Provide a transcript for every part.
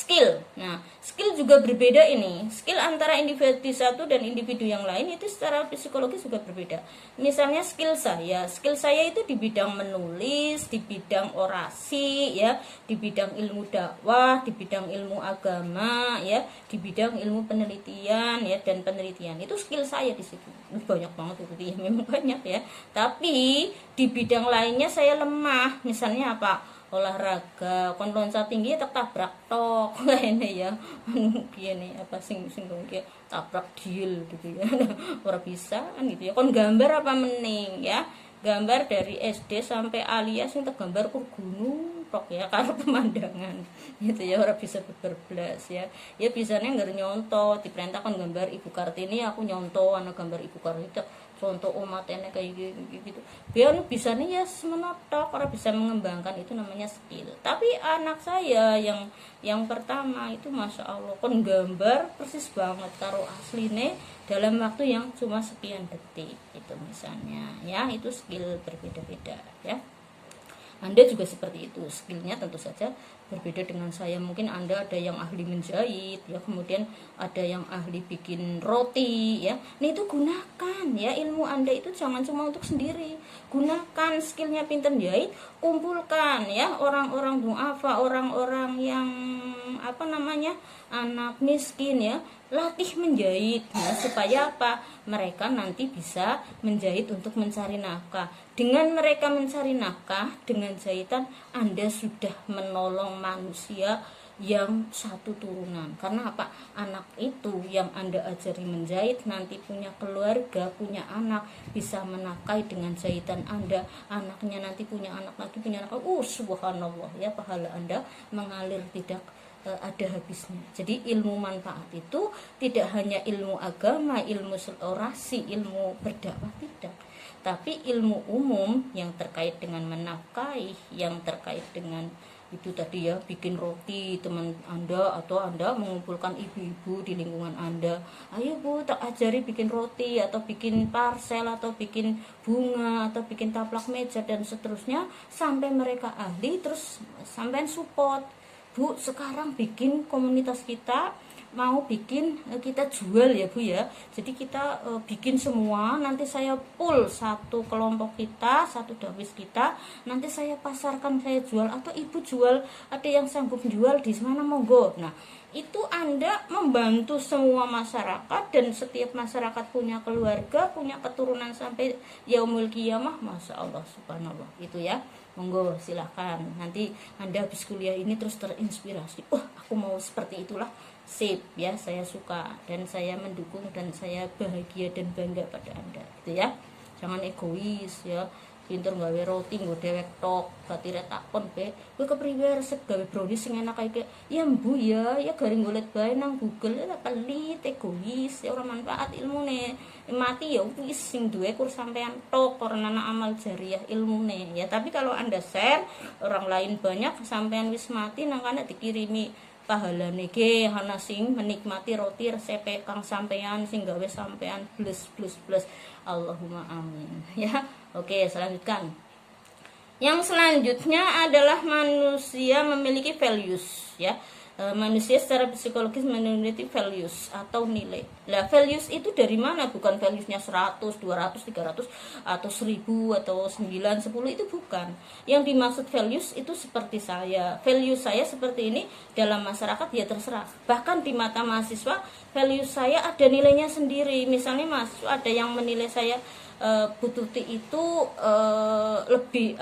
skill. Nah, skill juga berbeda ini. Skill antara individu satu dan individu yang lain itu secara psikologis juga berbeda. Misalnya skill saya itu di bidang menulis, di bidang orasi, ya, di bidang ilmu dakwah, di bidang ilmu agama, ya, di bidang ilmu penelitian, ya, dan penelitian. Itu skill saya di situ. Banyak banget itu ya, memang banyak ya. Tapi di bidang lainnya saya lemah. Misalnya apa? Olahraga kon loncat tinggi tak tabrak tok ini ya gini apa sing kayak tabrak deal gitu ya ora bisa kan gitu ya. Kon gambar apa mening ya, gambar dari SD sampai alias yang tergambar kur gunung tok ya karo pemandangan gitu ya, ora bisa berblas ya. Ya bisanya nggak nyontoh diperintahkan gambar Ibu Kartini, aku nyontoh anak gambar Ibu Kartini contoh umatnya kayak gitu. Biar bisa nih ya semenatok, orang bisa mengembangkan, itu namanya skill. Tapi anak saya yang pertama itu masya Allah kon gambar persis banget karo asline dalam waktu yang cuma sekian detik itu misalnya ya, itu skill berbeda-beda ya. Anda juga seperti itu, skillnya tentu saja berbeda dengan saya. Mungkin Anda ada yang ahli menjahit ya, kemudian ada yang ahli bikin roti ya. Nah itu gunakan ya, ilmu Anda itu jangan cuma untuk sendiri. Gunakan skillnya pinter jahit, kumpulkan ya orang-orang duafa, orang-orang yang apa namanya anak miskin ya, latih menjahit ya, supaya apa? Mereka nanti bisa menjahit untuk mencari nafkah. Dengan mereka mencari nafkah dengan jahitan, Anda sudah menolong manusia yang satu turunan. Karena apa? Anak itu yang Anda ajari menjahit nanti punya keluarga, punya anak, bisa menafkahi dengan jahitan Anda. Anaknya nanti punya anak lagi, punya anak lagi. Subhanallah ya, pahala Anda mengalir tidak ada habisnya. Jadi ilmu manfaat itu tidak hanya ilmu agama, ilmu orasi, ilmu berdakwah, tidak, tapi ilmu umum yang terkait dengan menafkahi, yang terkait dengan itu tadi ya, bikin roti teman Anda, atau Anda mengumpulkan ibu-ibu di lingkungan Anda, ayo Bu tak ajari bikin roti, atau bikin parsel, atau bikin bunga, atau bikin taplak meja dan seterusnya, sampai mereka ahli, terus sampai support. Bu sekarang bikin komunitas kita, mau bikin kita jual ya Bu ya, jadi kita bikin semua, nanti saya pull satu kelompok kita, satu dawis kita, nanti saya pasarkan, saya jual, atau ibu jual, ada yang sanggup jual di mana monggo. Nah itu Anda membantu semua masyarakat, dan setiap masyarakat punya keluarga, punya keturunan sampai yaumul qiyamah. Masya Allah subhanallah itu ya. Monggo silahkan, nanti Anda habis kuliah ini terus terinspirasi, aku mau seperti itulah, sip ya, saya suka dan saya mendukung dan saya bahagia dan bangga pada Anda gitu ya. Jangan egois ya, pinter gawe roti nggo dewek tok, batire takon be kowe kepriwe resep gawe brownies sing enak kayak ya Bu ya garing golet bae nang Google, ya pelit, egois ya, ora manfaat ilmune, mati ya wis sing duwe kur sampean tok, ora ana amal jariah ilmune ya. Tapi kalau Anda share, orang lain banyak, sampean wis mati nang kana dikirimi pahalane ge ana sing menikmati roti resep kang sampean, sing gawe sampean plus. Allahumma amin ya. Oke, selanjutkan. Yang selanjutnya adalah manusia memiliki values ya. Manusia secara psikologis memiliki values atau nilai. Lah values itu dari mana? Bukan valuesnya 100, 200, 300 atau 1000 atau 9, 10, itu bukan. Yang dimaksud values itu seperti saya. Values saya seperti ini dalam masyarakat ya terserah. Bahkan di mata mahasiswa, values saya ada nilainya sendiri. Misalnya mahasiswa ada yang menilai saya Bu Tuti itu lebih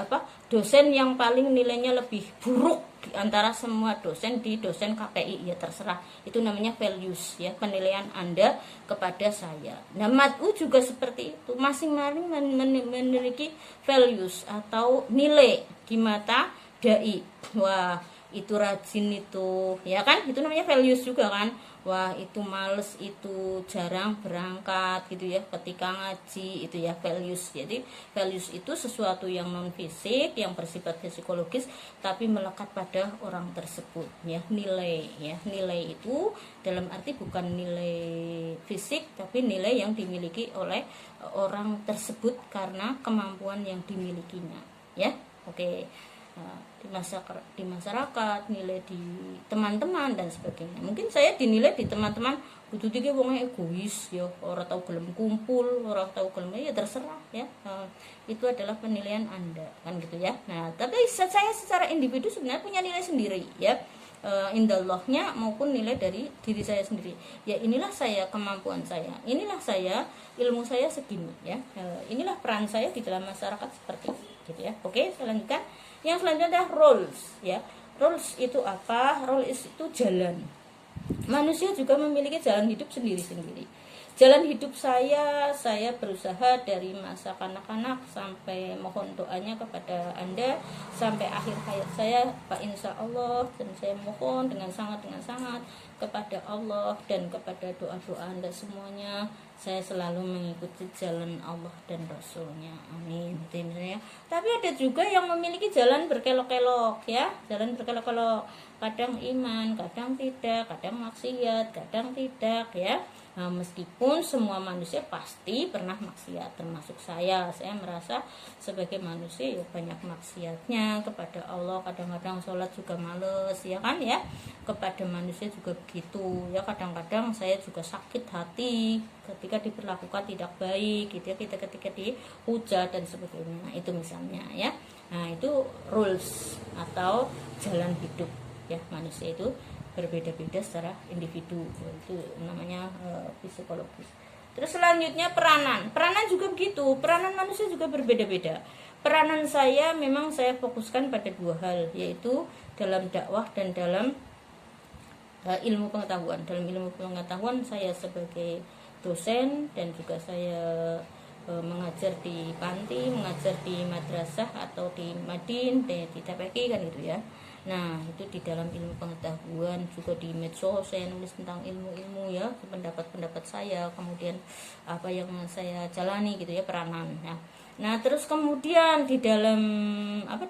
dosen yang paling nilainya lebih buruk di antara semua dosen di dosen KPI, ya terserah, itu namanya values ya, penilaian Anda kepada saya. Nah MADU juga seperti itu, masing-masing memiliki values atau nilai di mata dai. Wah itu rajin itu ya kan, itu namanya values juga kan. Wah itu males, itu jarang berangkat gitu ya ketika ngaji, itu ya values. Jadi values itu sesuatu yang non fisik, yang bersifat psikologis, tapi melekat pada orang tersebut ya. Nilai ya, nilai itu dalam arti bukan nilai fisik, tapi nilai yang dimiliki oleh orang tersebut karena kemampuan yang dimilikinya ya. Oke. di masyarakat, nilai di teman-teman dan sebagainya. Mungkin saya dinilai di teman-teman kudu iki wong egois ya, ora tau gelem kumpul, ora tau gelem, ya terserah ya. Itu adalah penilaian Anda kan gitu ya. Nah, tapi saya secara individu sebenarnya punya nilai sendiri ya. Indallahnya maupun nilai dari diri saya sendiri. Ya inilah saya, kemampuan saya. Inilah saya, ilmu saya segini ya. Inilah peran saya di dalam masyarakat seperti itu gitu ya. Oke, saya lanjutkan. Yang selanjutnya adalah roles ya. Roles itu apa? Roles itu jalan. Manusia juga memiliki jalan hidup sendiri-sendiri. Jalan hidup saya berusaha dari masa kanak-kanak sampai mohon doanya kepada Anda sampai akhir hayat saya, Pak, insya Allah, dan saya mohon dengan sangat kepada Allah dan kepada doa-doa Anda semuanya, saya selalu mengikuti jalan Allah dan Rasulnya, amin. Tapi ada juga yang memiliki jalan berkelok-kelok ya, jalan berkelok-kelok, kadang iman, kadang tidak, kadang maksiat, kadang tidak ya. Nah, meskipun semua manusia pasti pernah maksiat, termasuk saya merasa sebagai manusia ya banyak maksiatnya kepada Allah, kadang-kadang sholat juga males ya kan ya, kepada manusia juga begitu ya, kadang-kadang saya juga sakit hati ketika diperlakukan tidak baik gitu ya, ketika dihujat dan sebagainya. Nah, itu misalnya ya. Nah, itu rules atau jalan hidup ya, manusia itu berbeda-beda secara individu, itu namanya psikologis. Terus selanjutnya peranan juga begitu, peranan manusia juga berbeda-beda. Peranan saya memang saya fokuskan pada dua hal, yaitu dalam dakwah dan dalam ilmu pengetahuan. Dalam ilmu pengetahuan saya sebagai dosen dan juga saya mengajar di panti, mengajar di madrasah atau di madin, di TPQ kan gitu ya. Nah, itu di dalam ilmu pengetahuan, juga di medsos saya nulis tentang ilmu-ilmu ya, pendapat-pendapat saya, kemudian apa yang saya jalani gitu ya, peranan ya. Nah, terus kemudian di dalam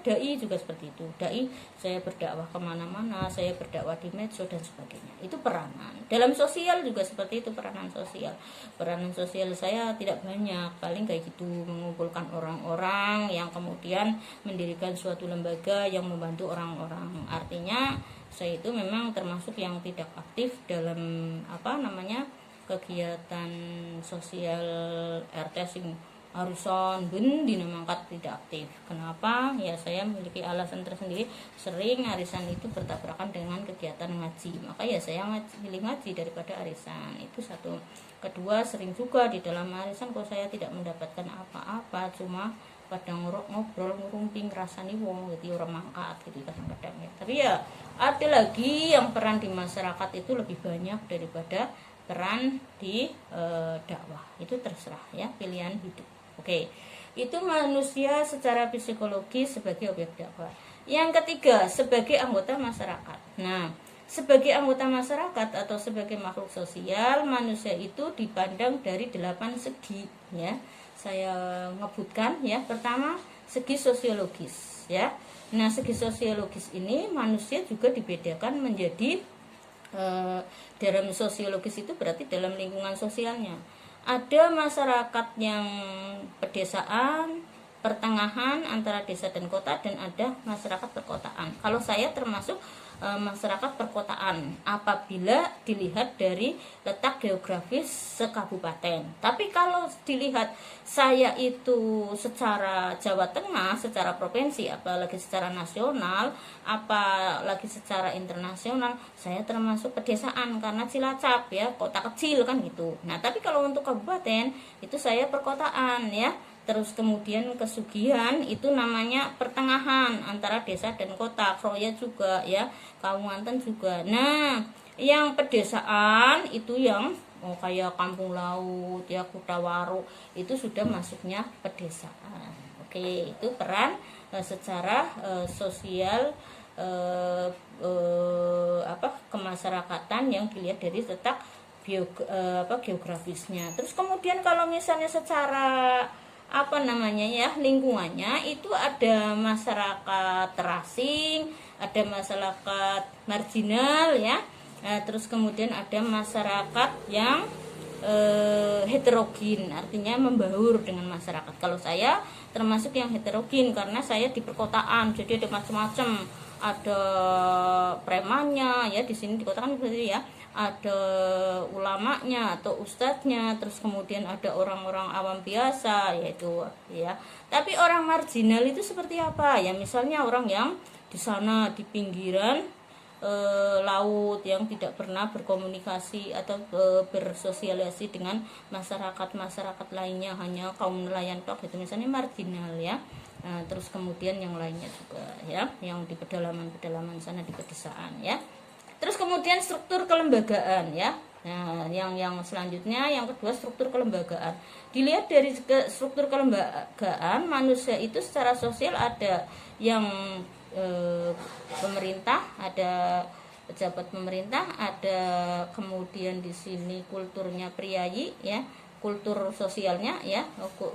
dai juga seperti itu. Dai saya berdakwah kemana-mana, saya berdakwah di medsos dan sebagainya. Itu peranan. Dalam sosial juga seperti itu, peranan sosial. Peranan sosial saya tidak banyak, paling kayak gitu, mengumpulkan orang-orang yang kemudian mendirikan suatu lembaga yang membantu orang-orang. Artinya saya itu memang termasuk yang tidak aktif dalam kegiatan sosial RT sing arisan dina mangkat tidak aktif. Kenapa? Ya saya memiliki alasan tersendiri, sering arisan itu bertabrakan dengan kegiatan ngaji, maka ya saya pilih ngaji daripada arisan. Itu satu. Kedua, sering juga di dalam arisan kok saya tidak mendapatkan apa-apa, cuma pada ngobrol ngurumping rasani wong gitu, orang mangkat gitu kadang-kadang ya. Tapi ya ada lagi yang peran di masyarakat itu lebih banyak daripada peran di dakwah. Itu terserah ya, pilihan hidup. Oke, itu manusia secara psikologis sebagai objek dakwah. Yang ketiga, sebagai anggota masyarakat. Nah, sebagai anggota masyarakat atau sebagai makhluk sosial, manusia itu dipandang dari 8 segi ya. Saya ngebutkan ya. Pertama, segi sosiologis ya. Nah, segi sosiologis ini manusia juga dibedakan menjadi dalam sosiologis itu berarti dalam lingkungan sosialnya. Ada masyarakat yang pedesaan, pertengahan antara desa dan kota, dan ada masyarakat perkotaan. Kalau saya termasuk masyarakat perkotaan apabila dilihat dari letak geografis sekabupaten. Tapi kalau dilihat saya itu secara Jawa Tengah, secara provinsi, apalagi secara nasional, apalagi secara internasional, saya termasuk pedesaan karena Cilacap ya, kota kecil kan gitu. Nah, tapi kalau untuk kabupaten itu saya perkotaan ya. Terus kemudian kesugihan itu namanya pertengahan antara desa dan kota, Kroya juga ya, Kalimantan juga. Nah, yang pedesaan itu yang kayak Kampung Laut ya, Kutawaru, itu sudah masuknya pedesaan. Oke, itu peran secara sosial kemasyarakatan yang dilihat dari letak geografisnya. Terus kemudian kalau misalnya secara lingkungannya itu ada masyarakat terasing, ada masyarakat marginal ya. Terus kemudian ada masyarakat yang heterogen, artinya membaur dengan masyarakat. Kalau saya termasuk yang heterogen karena saya di perkotaan, jadi ada macam-macam, ada premannya ya, di sini di kota kan seperti ya, ada ulamanya atau ustadznya, terus kemudian ada orang-orang awam biasa yaitu ya. Tapi orang marginal itu seperti apa ya, misalnya orang yang di sana di pinggiran laut, yang tidak pernah berkomunikasi atau bersosialisasi dengan masyarakat lainnya, hanya kaum nelayan tok gitu, misalnya marginal ya. Nah, terus kemudian yang lainnya juga ya, yang di pedalaman sana di pedesaan ya. Terus kemudian struktur kelembagaan ya. Nah, yang selanjutnya yang kedua struktur kelembagaan. Dilihat dari struktur kelembagaan, manusia itu secara sosial ada yang pemerintah, ada pejabat pemerintah, ada kemudian di sini kulturnya priayi ya, kultur sosialnya ya,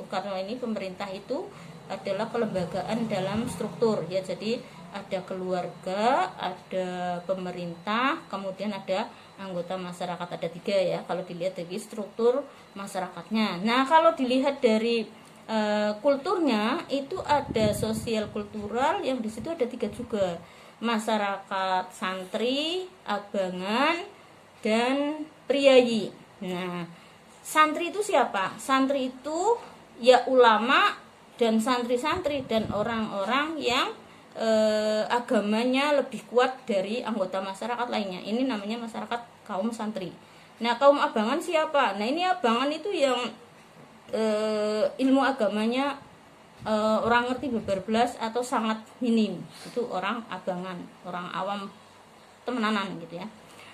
karena ini pemerintah itu adalah kelembagaan dalam struktur ya, jadi ada keluarga, ada pemerintah, kemudian ada anggota masyarakat, ada 3 ya kalau dilihat dari struktur masyarakatnya. Nah kalau dilihat dari kulturnya itu ada sosial kultural, yang di situ ada 3 juga, masyarakat santri, abangan, dan priayi. Nah santri itu siapa? Santri itu ya ulama dan santri-santri dan orang-orang yang agamanya lebih kuat dari anggota masyarakat lainnya. Ini namanya masyarakat kaum santri. Nah kaum abangan siapa? Nah ini abangan itu yang ilmu agamanya orang ngerti beberbelas atau sangat minim, itu orang abangan, orang awam temenanan gitu ya.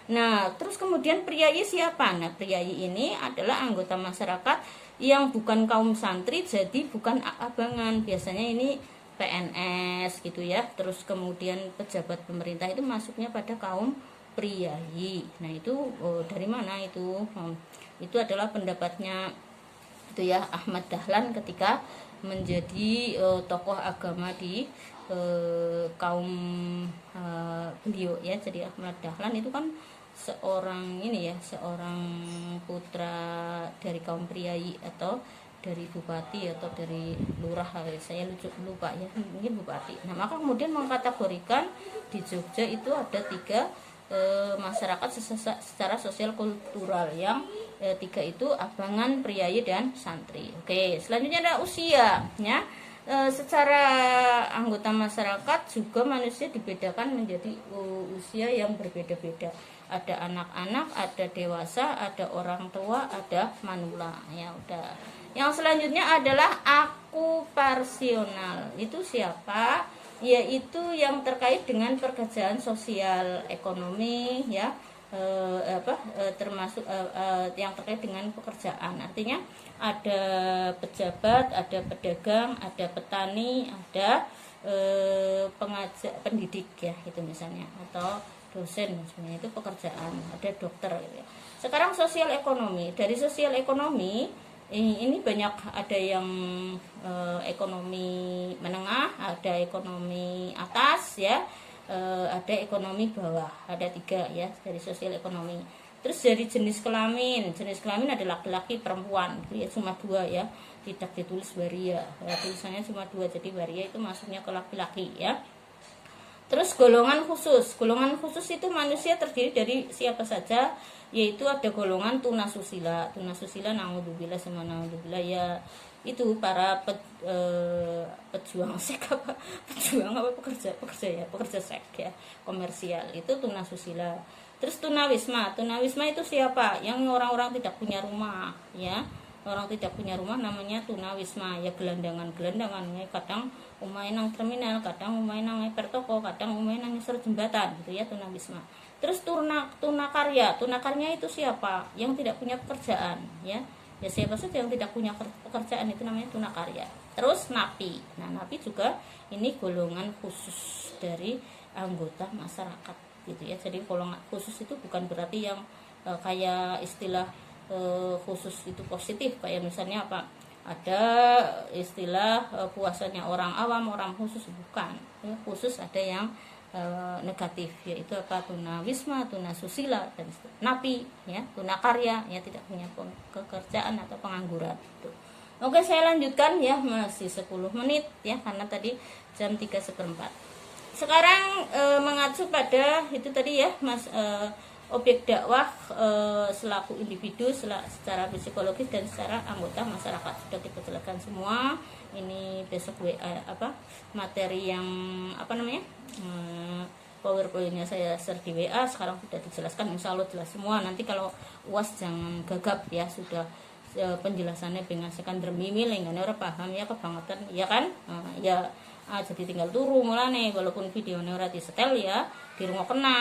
Nah terus kemudian priayi siapa? Nah priayi ini adalah anggota masyarakat yang bukan kaum santri, jadi bukan abangan, biasanya ini PNS gitu ya. Terus kemudian pejabat pemerintah itu masuknya pada kaum priayi. Nah itu dari mana itu? Itu adalah pendapatnya itu ya Ahmad Dahlan ketika menjadi tokoh agama di kaum beliau ya. Jadi Ahmad Dahlan itu kan seorang ini ya, seorang putra dari kaum priayi atau dari bupati atau dari lurah, saya lupa ya, mungkin bupati. Nah maka kemudian mengkategorikan di Jogja itu ada 3 masyarakat secara sosial kultural, yang 3 itu abangan, priayi, dan santri. Oke, selanjutnya ada usia ya. Secara anggota masyarakat juga manusia dibedakan menjadi usia yang berbeda-beda. Ada anak-anak, ada dewasa, ada orang tua, ada manula ya udah. Yang selanjutnya adalah akupasional. Itu siapa? Yaitu yang terkait dengan pekerjaan sosial ekonomi ya, termasuk yang terkait dengan pekerjaan. Artinya ada pejabat, ada pedagang, ada petani, ada pengajar, pendidik ya itu misalnya, atau dosen misalnya, itu pekerjaan. Ada dokter gitu ya. Sekarang sosial ekonomi. Dari sosial ekonomi ini banyak, ada yang ekonomi menengah, ada ekonomi atas ya, ada ekonomi bawah, ada 3 ya dari sosial ekonomi. Terus dari jenis kelamin ada laki-laki, perempuan, itu ya cuma 2 ya, tidak ditulis waria ya, tulisannya cuma 2, jadi waria itu masuknya ke laki-laki ya. Terus golongan khusus itu manusia terdiri dari siapa saja, yaitu ada golongan tunasusila. Tunasusila naudzubillah sama naudzubillah ya, itu para pejuang seks pekerja seks ya, komersial, itu tunasusila. Terus tunawisma itu siapa? Yang orang-orang tidak punya rumah ya, orang tidak punya rumah namanya tunawisma ya, gelandangannya kadang umay nang terminal, kadang umay nang pertoko, kadang umay nang ngisor jembatan gitu ya, tunawisma. Terus tunakarya itu siapa? Yang tidak punya pekerjaan ya. Ya siapa saja yang tidak punya pekerjaan itu namanya tunakarya. Terus napi. Nah, napi juga ini golongan khusus dari anggota masyarakat gitu ya. Jadi golongan khusus itu bukan berarti yang kayak istilah khusus itu positif, kayak misalnya apa, ada istilah puasanya orang awam, orang khusus, bukan ya. Khusus ada yang negatif, yaitu apa, tunawisma, tunasusila, dan napi, ya, tunakarya, ya, tidak punya pekerjaan atau pengangguran. Tuh. Oke, saya lanjutkan ya, masih 10 menit ya, karena tadi jam 3:15. Sekarang mengacu pada itu tadi ya, Mas, objek dakwah selaku individu secara psikologis dan secara anggota masyarakat sudah kita jelaskan semua. Ini besok materi yang PowerPoint-nya saya share di WA, sekarang sudah dijelaskan, insya Allah jelas semua. Nanti kalau UAS jangan gagap ya, sudah penjelasannya dengan sekandar mimil yang orang paham ya kebangetan ya kan, jadi tinggal turu mulane, walaupun videonya ora disetel ya di rumah kena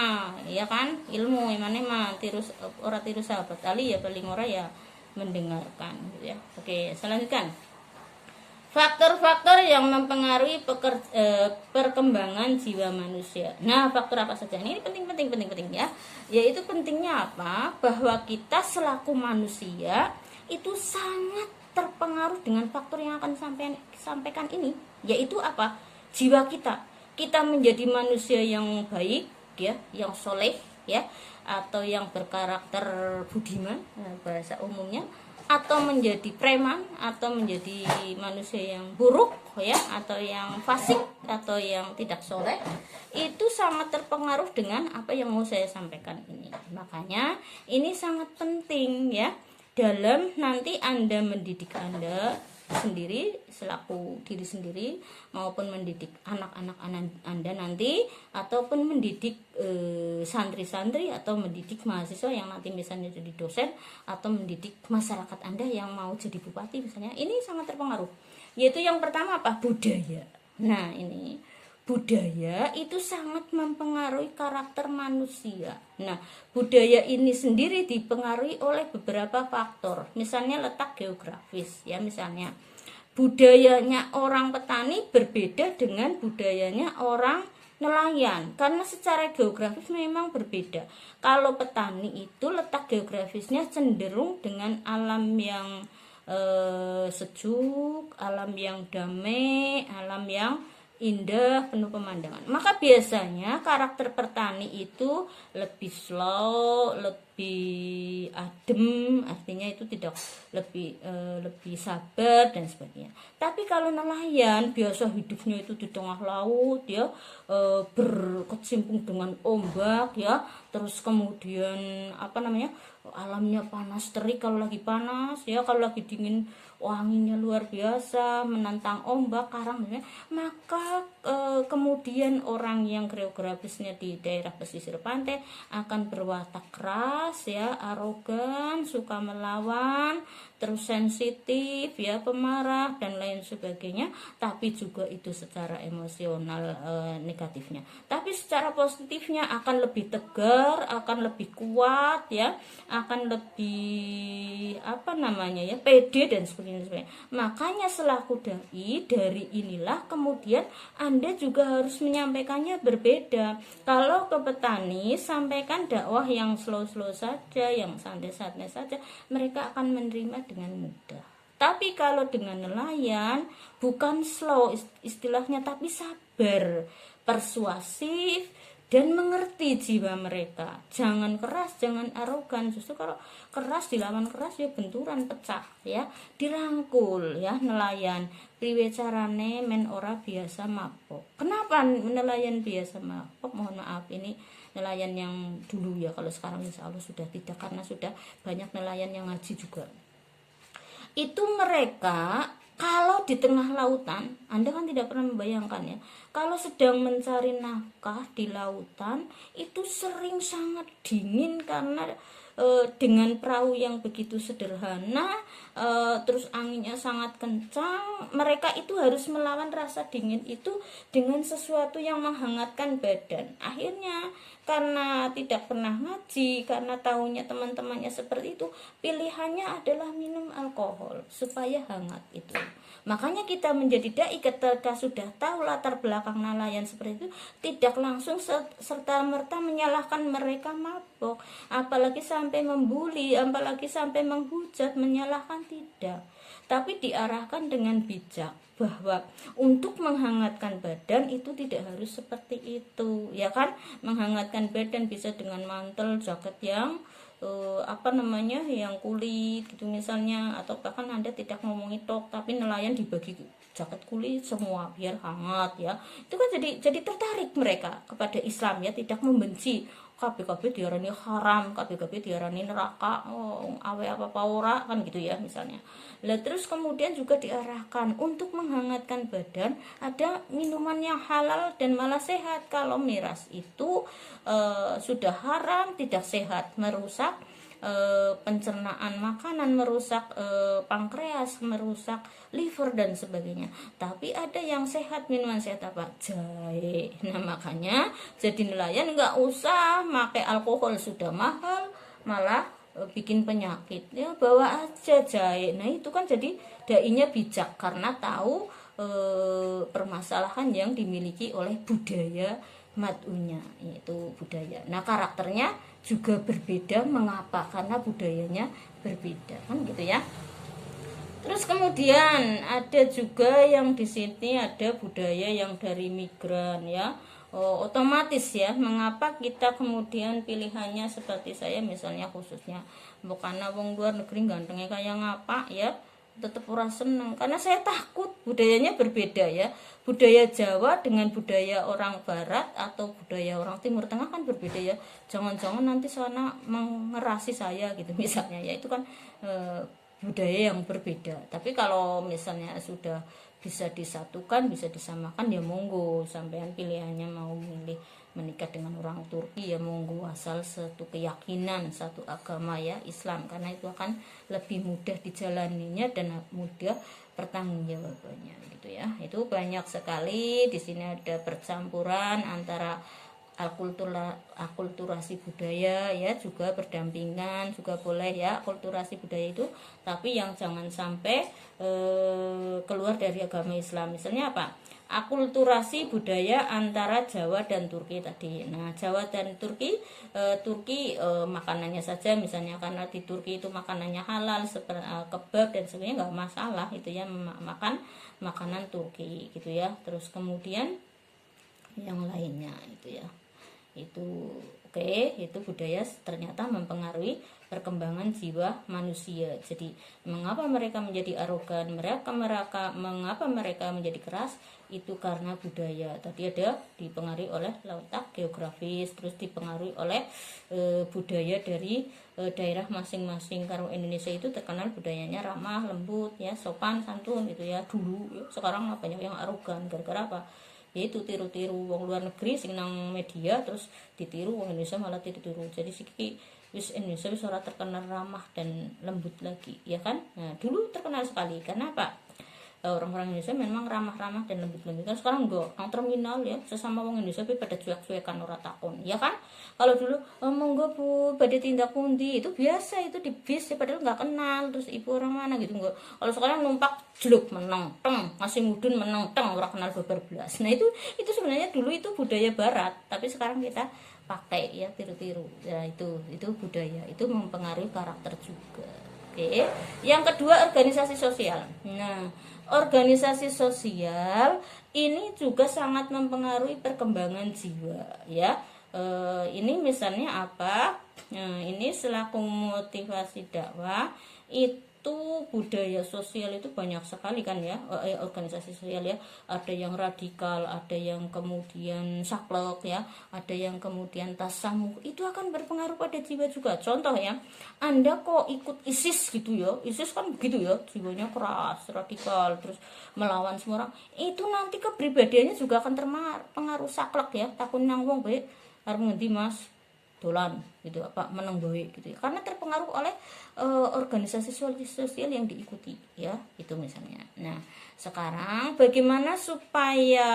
ya kan, ilmu emane mah tirus ora tiru sahabat Ali ya, paling ora ya mendengarkan gitu ya. Oke, selanjutkan. Faktor-faktor yang mempengaruhi perkembangan jiwa manusia. Nah, faktor apa saja? Ini penting ya. Yaitu pentingnya apa? Bahwa kita selaku manusia itu sangat terpengaruh dengan faktor yang akan sampaikan ini. Yaitu apa? Jiwa kita. Kita menjadi manusia yang baik ya, yang soleh ya, atau yang berkarakter budiman bahasa umumnya, atau menjadi preman, atau menjadi manusia yang buruk ya, atau yang fasik, atau yang tidak soleh, itu sangat terpengaruh dengan apa yang mau saya sampaikan ini. Makanya ini sangat penting ya, dalam nanti Anda mendidik Anda sendiri selaku diri sendiri, maupun mendidik anak-anak Anda nanti, ataupun mendidik santri-santri, atau mendidik mahasiswa yang nanti misalnya jadi dosen, atau mendidik masyarakat Anda yang mau jadi bupati misalnya. Ini sangat terpengaruh. Yaitu yang pertama apa? Budaya. Nah, ini budaya itu sangat mempengaruhi karakter manusia. Nah, budaya ini sendiri dipengaruhi oleh beberapa faktor. Misalnya letak geografis ya, misalnya budayanya orang petani berbeda dengan budayanya orang nelayan, karena secara geografis memang berbeda. Kalau petani itu letak geografisnya cenderung dengan alam yang sejuk, alam yang damai, alam yang indah, penuh pemandangan. Maka biasanya karakter petani itu lebih slow, lebih adem, artinya itu tidak lebih sabar dan sebagainya. Tapi kalau nelayan biasa hidupnya itu di tengah laut ya, berkecimpung dengan ombak ya, terus kemudian alamnya panas terik kalau lagi panas ya, kalau lagi dingin wanginya luar biasa, menantang ombak, karang ya. Maka kemudian orang yang geografisnya di daerah pesisir pantai akan berwatak keras ya, arogan, suka melawan, terus sensitif ya, pemarah dan lain sebagainya. Tapi juga itu secara emosional negatifnya. Tapi secara positifnya akan lebih tegar, akan lebih kuat ya, akan lebih pede dan sebagainya. Makanya selaku dai, dari inilah kemudian Anda juga harus menyampaikannya berbeda. Kalau ke petani sampaikan dakwah yang slow-slow saja, yang santai-santai saja, mereka akan menerima dengan mudah. Tapi kalau dengan nelayan bukan slow istilahnya, tapi sabar, persuasif, dan mengerti jiwa mereka. Jangan keras, jangan arogan. Justru kalau keras dilawan keras ya benturan, pecah ya, dirangkul ya. Nelayan priwe carane men ora biasa mabok. Kenapa nelayan biasa mabok? Mohon maaf, ini nelayan yang dulu ya. Kalau sekarang insya Allah sudah tidak, karena sudah banyak nelayan yang ngaji juga. Itu mereka kalau di tengah lautan, Anda kan tidak pernah membayangkan ya, kalau sedang mencari nafkah di lautan itu sering sangat dingin, karena dengan perahu yang begitu sederhana, terus anginnya sangat kencang, mereka itu harus melawan rasa dingin itu dengan sesuatu yang menghangatkan badan. Akhirnya karena tidak pernah ngaji, karena tahunya teman-temannya seperti itu, pilihannya adalah minum alkohol supaya hangat itu. Makanya kita menjadi dai ketika sudah tahu latar belakang nelayan seperti itu, tidak langsung serta-merta menyalahkan mereka mabok, apalagi sampai membuli, apalagi sampai menghujat, menyalahkan, tidak. tapi diarahkan dengan bijak bahwa untuk menghangatkan badan itu tidak harus seperti itu, ya kan? Menghangatkan badan bisa dengan mantel, jaket yang yang kulit gitu misalnya, atau bahkan Anda tidak ngomongin tok tapi nelayan dibagi jaket kulit semua biar hangat ya. Itu kan jadi tertarik mereka kepada Islam ya, tidak membenci. KBKB diarani haram, KBKB diarani neraka, awe apa ora kan gitu ya misalnya. Lah terus kemudian juga diarahkan untuk menghangatkan badan, ada minuman yang halal dan malah sehat. Kalau miras itu sudah haram, tidak sehat, merusak pencernaan makanan, merusak pankreas, merusak liver dan sebagainya. Tapi ada yang sehat, minuman sehat apa? Jahe. Nah makanya jadi nelayan nggak usah pakai alkohol, sudah mahal malah bikin penyakit ya, bawa aja jahe. Nah itu kan jadi dainya bijak karena tahu permasalahan yang dimiliki oleh budaya mad'unya, yaitu budaya. Nah karakternya juga berbeda. Mengapa? Karena budayanya berbeda kan gitu ya. Terus kemudian ada juga yang di sini ada budaya yang dari migran ya. Otomatis ya, mengapa kita kemudian pilihannya seperti saya misalnya, khususnya bukan wong luar negeri gantengnya kayak ngapa ya, tetap ora seneng karena saya takut budayanya berbeda ya. Budaya Jawa dengan budaya orang barat atau budaya orang Timur Tengah kan berbeda ya. Jangan-jangan nanti sana mengerasi saya gitu misalnya ya, itu kan budaya yang berbeda. Tapi kalau misalnya sudah bisa disatukan, bisa disamakan ya monggo, sampean pilihannya mau milih menikah dengan orang Turki ya monggo, asal satu keyakinan, satu agama ya, Islam, karena itu akan lebih mudah dijalaninya dan mudah pertanggungjawabannya gitu ya. Itu banyak sekali di sini, ada percampuran antara akulturasi budaya ya, juga berdampingan juga boleh ya akulturasi budaya itu, tapi yang jangan sampai keluar dari agama Islam. Misalnya apa? Akulturasi budaya antara Jawa dan Turki tadi. Nah Jawa dan Turki, makanannya saja misalnya, karena di Turki itu makanannya halal seperti kebab dan sebagainya, nggak masalah itu ya, makan makanan Turki gitu ya. Terus kemudian yang lainnya itu ya, itu oke, itu budaya ternyata mempengaruhi perkembangan jiwa manusia. Jadi mengapa mereka menjadi arogan, mengapa mereka menjadi keras, itu karena budaya tadi ada dipengaruhi oleh letak geografis, terus dipengaruhi oleh budaya dari daerah masing-masing. Karena Indonesia itu terkenal budayanya ramah, lembut ya, sopan santun gitu ya dulu ya. Sekarang banyak yang arogan, gara-gara apa? Yaitu tiru-tiru wong luar negeri sing nang media, terus ditiru wong Indonesia malah tiru-tiru. Jadi siki wis Indonesia wis ora terkenal ramah dan lembut lagi ya kan. Nah dulu terkenal sekali karena apa, orang-orang Indonesia memang ramah-ramah dan lembut-lembut. Kan sekarang enggak, nang terminal ya sesama wong Indonesia pada cuek-cuekan ora takon ya kan. Kalau dulu monggo Bu badhe tindak pundi, itu biasa, itu di bis ya, padahal nggak kenal, terus ibu orang mana gitu enggak. Kalau sekarang numpak jeluk meneng teng, masih mudun meneng teng, ora kenal babar belas. Nah itu sebenarnya dulu itu budaya barat, tapi sekarang kita pakai ya, tiru-tiru ya. Itu budaya, itu mempengaruhi karakter juga. Oke. Yang kedua, organisasi sosial. Nah organisasi sosial ini juga sangat mempengaruhi perkembangan jiwa ya. Ini misalnya apa? Ini selaku motivasi dakwah, itu budaya sosial itu banyak sekali kan ya, organisasi sosial ya. Ada yang radikal, ada yang kemudian saklek ya, ada yang kemudian tasamuh. Itu akan berpengaruh pada jiwa juga. Contoh ya, Anda kok ikut ISIS gitu ya, ISIS kan begitu ya, jiwanya keras, radikal, terus melawan semua orang. Itu nanti kepribadiannya juga akan terpengaruh saklek ya, takun nang wong baik arep ngendi Mas dolan gitu, apa meneng bae gitu ya, karena terpengaruh oleh organisasi sosial yang diikuti ya, itu misalnya. Nah sekarang bagaimana supaya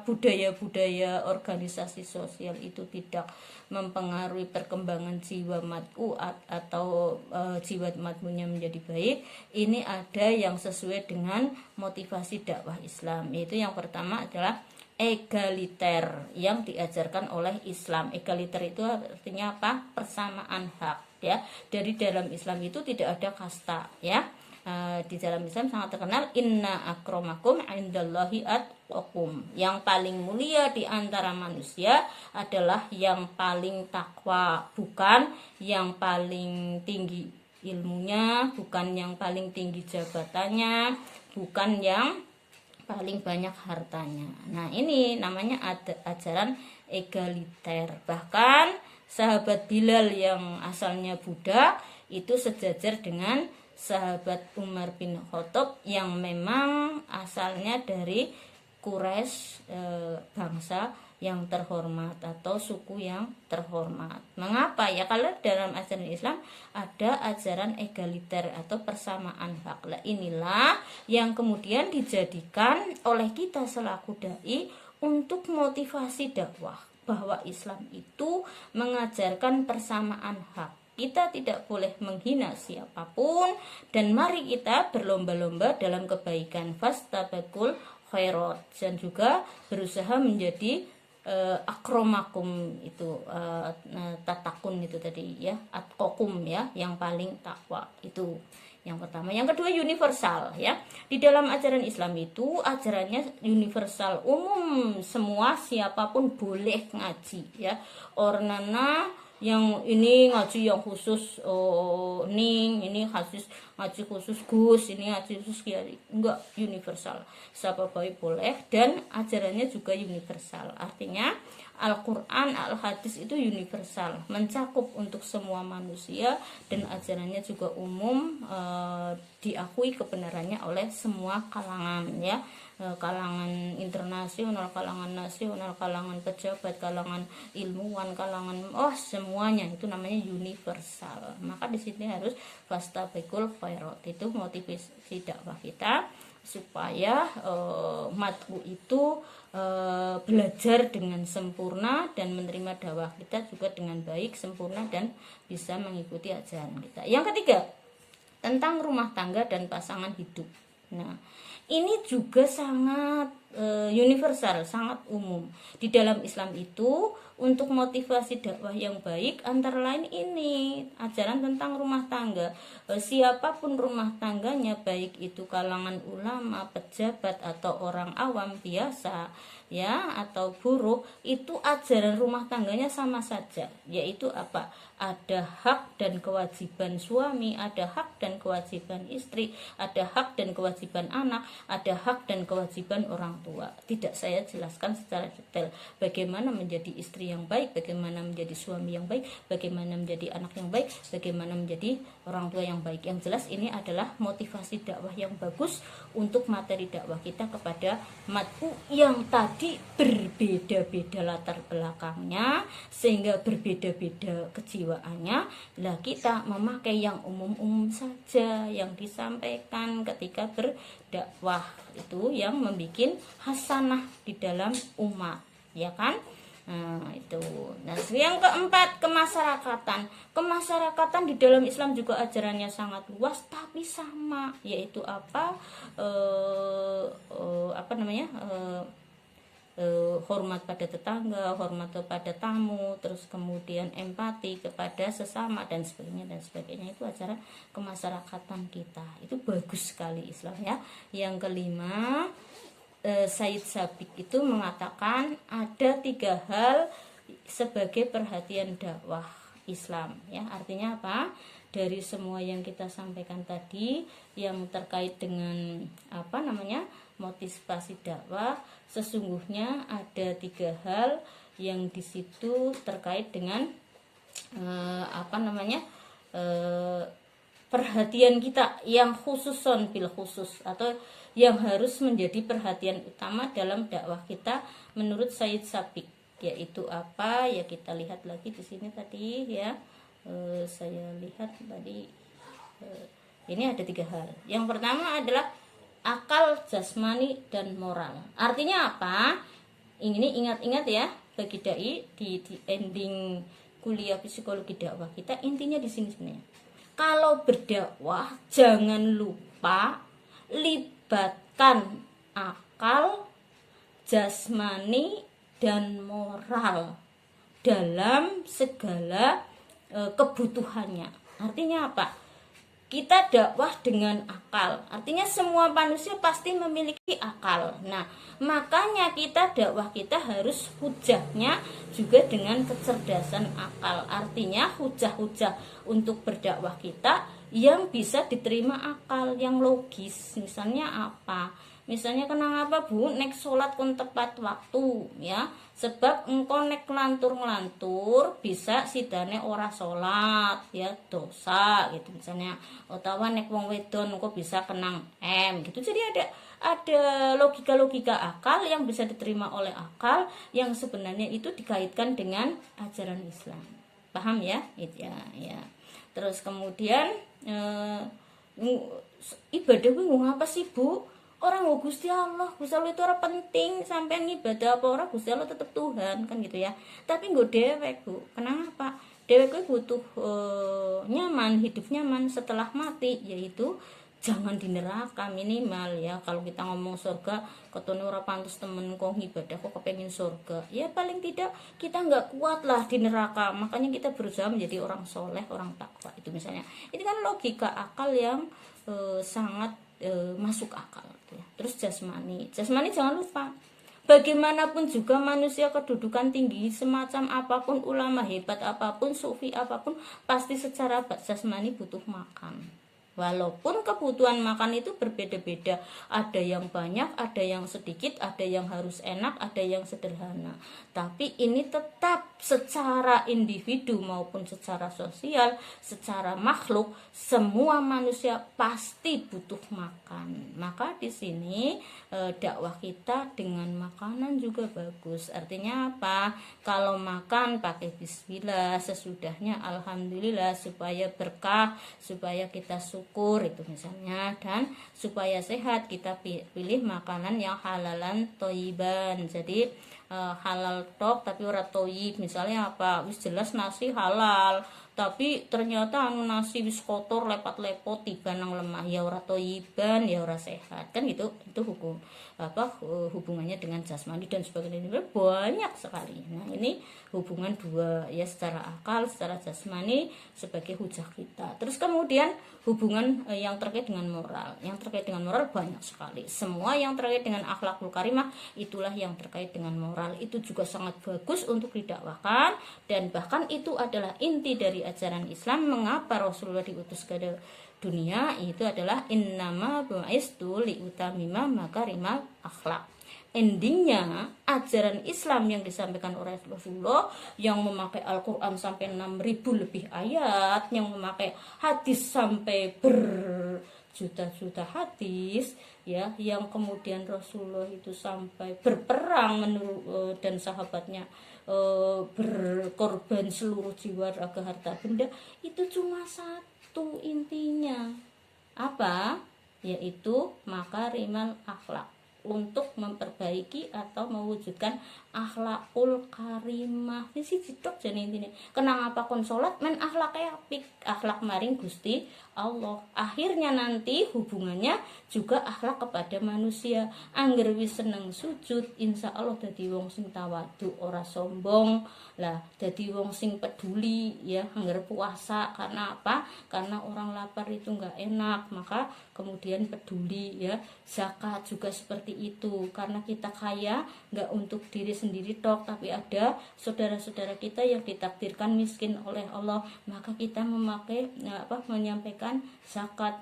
budaya-budaya organisasi sosial itu tidak mempengaruhi perkembangan jiwa mad'u atau jiwa mad'unya menjadi baik? Ini ada yang sesuai dengan motivasi dakwah Islam, yaitu yang pertama adalah egaliter yang diajarkan oleh Islam. Egaliter itu artinya apa? Persamaan hak ya. Dari dalam Islam itu tidak ada kasta ya. Di dalam Islam sangat terkenal, inna akramakum indallahi atqakum. Yang paling mulia di antara manusia adalah yang paling takwa, bukan yang paling tinggi ilmunya, bukan yang paling tinggi jabatannya, bukan yang paling banyak hartanya. Nah, ini namanya ajaran egaliter. Bahkan sahabat Bilal yang asalnya Buddha itu sejajar dengan sahabat Umar bin Khattab yang memang asalnya dari Quraisy, bangsa yang terhormat atau suku yang terhormat. Mengapa? Ya kalau dalam ajaran Islam ada ajaran egaliter atau persamaan hak. Nah, inilah yang kemudian dijadikan oleh kita selaku dai untuk motivasi dakwah, bahwa Islam itu mengajarkan persamaan hak. Kita tidak boleh menghina siapapun, dan mari kita berlomba-lomba dalam kebaikan, fastabaqul khairat, dan juga berusaha menjadi akromakum itu, tatakun itu tadi ya, atqakum ya, yang paling takwa. Itu yang pertama. Yang kedua, universal ya. Di dalam ajaran Islam itu ajarannya universal, umum, semua siapapun boleh ngaji ya. Ornana yang ini ngaji yang khusus Ning, ini ngaji khusus Gus, ini ngaji khusus Kiai. Enggak, universal. Siapa baik boleh, dan ajarannya juga universal. Artinya Al-Quran, Al-Hadis itu universal, mencakup untuk semua manusia, dan ajarannya juga umum, diakui kebenarannya oleh semua kalangan ya. Kalangan internasional, kalangan nasional, kalangan pejabat, kalangan ilmuwan, kalangan semuanya itu namanya universal. Maka di sini harus fastabikul khairat, itu motivasi dakwah kita supaya matku itu belajar dengan sempurna dan menerima dakwah kita juga dengan baik, sempurna, dan bisa mengikuti ajaran kita. Yang ketiga, tentang rumah tangga dan pasangan hidup. Nah, ini juga sangat universal, sangat umum. Di dalam Islam itu untuk motivasi dakwah yang baik antara lain ini ajaran tentang rumah tangga. Siapapun rumah tangganya, baik itu kalangan ulama, pejabat, atau orang awam biasa ya, atau buruh, itu ajaran rumah tangganya sama saja, yaitu apa? Ada hak dan kewajiban suami, ada hak dan kewajiban istri, ada hak dan kewajiban anak, ada hak dan kewajiban orang tua. Tidak saya jelaskan secara detail bagaimana menjadi istri yang baik, bagaimana menjadi suami yang baik, bagaimana menjadi anak yang baik, bagaimana menjadi orang tua yang baik. Yang jelas ini adalah motivasi dakwah yang bagus untuk materi dakwah kita kepada matku yang tadi berbeda-beda latar belakangnya, sehingga berbeda-beda kejiwaannya. Lah kita memakai yang umum-umum saja yang disampaikan ketika berdakwah, itu yang membuat hasanah di dalam umat, ya kan? Nah, itu. Nah, yang keempat, kemasyarakatan. Kemasyarakatan di dalam Islam juga ajarannya sangat luas tapi sama, yaitu apa? Hormat pada tetangga, hormat kepada tamu, terus kemudian empati kepada sesama, dan sebagainya dan sebagainya. Itu ajaran kemasyarakatan kita. Itu bagus sekali Islam ya. Yang kelima, Said Sabiq itu mengatakan ada 3 hal sebagai perhatian dakwah Islam ya. Artinya apa? Dari semua yang kita sampaikan tadi yang terkait dengan motivasi dakwah, sesungguhnya ada 3 hal yang di situ terkait dengan perhatian kita yang khususon bil khusus, atau yang harus menjadi perhatian utama dalam dakwah kita menurut Said Sabiq. Yaitu apa? Ya kita lihat lagi di sini tadi ya. Saya lihat tadi ini ada 3 hal. Yang pertama adalah akal, jasmani, dan moral. Artinya apa? Ini ingat-ingat ya bagi dai di ending kuliah psikologi dakwah kita, intinya di sini sebenarnya. Kalau berdakwah jangan lupa libatkan akal, jasmani, dan moral dalam segala kebutuhannya. Artinya apa? kita dakwah dengan akal. Artinya semua manusia pasti memiliki akal. Nah, makanya kita dakwah kita harus hujahnya juga dengan kecerdasan akal. Artinya hujah-hujah untuk berdakwah kita yang bisa diterima akal, yang logis. Misalnya apa? Misalnya kenapa Bu nek sholat kon tepat waktu ya, sebab engkau nek ngelantur bisa sidane ora sholat ya dosa gitu misalnya, utawa nek wong wedon engkau bisa kenang gitu. Jadi ada logika-logika akal yang bisa diterima oleh akal yang sebenarnya itu dikaitkan dengan ajaran Islam. Paham ya? Itu ya. Terus kemudian ibadah kuwi ngapa sih Bu? Orang Gusti Allah itu orang penting, sampai ibadah apa orang Gusti Allah tetap Tuhan kan gitu ya. Tapi gue dewek Bu, kenapa? Dewek gue butuh nyaman, hidup nyaman setelah mati, yaitu jangan di neraka minimal ya. Kalau kita ngomong surga, ketone ora pantes temen kok ibadah kok kepengen surga, ya paling tidak kita nggak kuat lah di neraka, makanya kita berusaha menjadi orang soleh, orang takwa. Itu misalnya, ini kan logika akal yang sangat masuk akal ya. Terus jasmani jangan lupa, bagaimanapun juga manusia kedudukan tinggi semacam apapun, ulama hebat apapun, sufi apapun, pasti secara jasmani butuh makan. Walaupun kebutuhan makan itu berbeda-beda, ada yang banyak, ada yang sedikit, ada yang harus enak, ada yang sederhana. Tapi ini tetap secara individu maupun secara sosial, secara makhluk, semua manusia pasti butuh makan. Maka di sini dakwah kita dengan makanan juga bagus. Artinya apa? Kalau makan pakai bismillah, sesudahnya alhamdulillah, supaya berkah, supaya kita syukur itu misalnya, dan supaya sehat kita pilih makanan yang halalan toyiban. Jadi halal tok tapi ora toyib. Misalnya apa? Wis jelas nasi halal, tapi ternyata nasi wis kotor lepot-lepot tiba nang lemah, ya ora toyiban, ya ora sehat kan gitu. Itu hubungannya dengan jasmani dan sebagainya, banyak sekali. Nah, ini hubungan dua ya, secara akal, secara jasmani sebagai hujah kita. Terus kemudian hubungan yang terkait dengan moral. Yang terkait dengan moral banyak sekali. Semua yang terkait dengan akhlakul karimah itulah yang terkait dengan moral. Itu juga sangat bagus untuk didakwahkan, dan bahkan itu adalah inti dari ajaran Islam. Mengapa Rasulullah diutus ke dunia, itu adalah innama bu'istu liutamima makarimal akhlak. Endingnya ajaran Islam yang disampaikan oleh Rasulullah, yang memakai Al-Quran sampai 6.000 lebih ayat, yang memakai hadis sampai berjuta-juta hadis ya, yang kemudian Rasulullah itu sampai berperang dan sahabatnya berkorban seluruh jiwa, raga, harta benda, itu cuma satu intinya, apa? Yaitu makarimal akhlak, untuk memperbaiki atau mewujudkan akhlakul karimah. Ini sih citok jadi intinya. Kenapa kon salat men akhlaknya apik, akhlak maring Gusti Allah. Akhirnya nanti hubungannya juga akhlak kepada manusia. Angger wis seneng sujud, insya Allah dadi wong sing tawadu, ora sombong. Lah dadi wong sing peduli ya. Angger puasa karena apa? Karena orang lapar itu enggak enak, maka kemudian peduli ya. Zakat juga seperti itu, karena kita kaya enggak untuk diri sendiri tok, tapi ada saudara-saudara kita yang ditakdirkan miskin oleh Allah, maka kita menyampaikan zakat,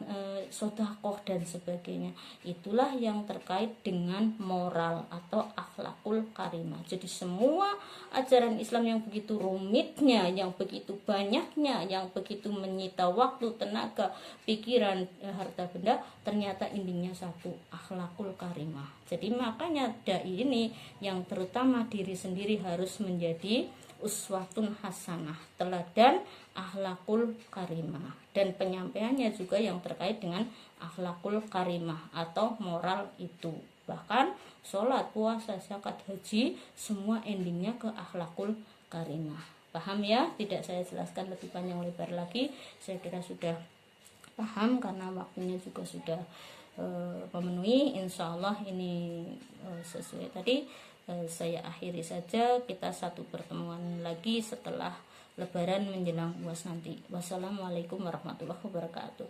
sedekah dan sebagainya. Itulah yang terkait dengan moral atau akhlakul karimah. Jadi semua ajaran Islam yang begitu rumitnya, yang begitu banyaknya, yang begitu menyita waktu, tenaga, pikiran, harta benda, ternyata endingnya satu, akhlakul karimah. Jadi makanya dai ini yang terutama diri sendiri harus menjadi uswatun hasanah, teladan akhlakul karimah, dan penyampaiannya juga yang terkait dengan akhlakul karimah atau moral itu. Bahkan sholat, puasa, zakat, haji, semua endingnya ke akhlakul karimah. Paham ya? Tidak saya jelaskan lebih panjang lebar lagi, saya kira sudah paham karena waktunya juga sudah memenuhi. Insya Allah ini sesuai tadi. Saya akhiri saja, kita satu pertemuan lagi setelah Lebaran menjelang UAS nanti. Wassalamualaikum warahmatullahi wabarakatuh.